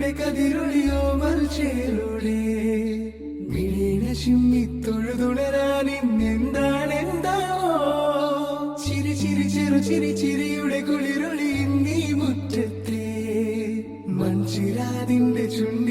ചിരിയുടെ കതിരൊളിയോ മൽച്ചേരുടെ മിഴീണ ചിമ്മിത്തൊഴുതുണരാൻ ഇന്നെന്താണെന്താവോ ചിരി ചിരി ചെറു ചിരി ചിരിയുടെ കുളിരൊളി നീ മുറ്റത്തെ മൺചിരാതിന്റെ ചുണ്ട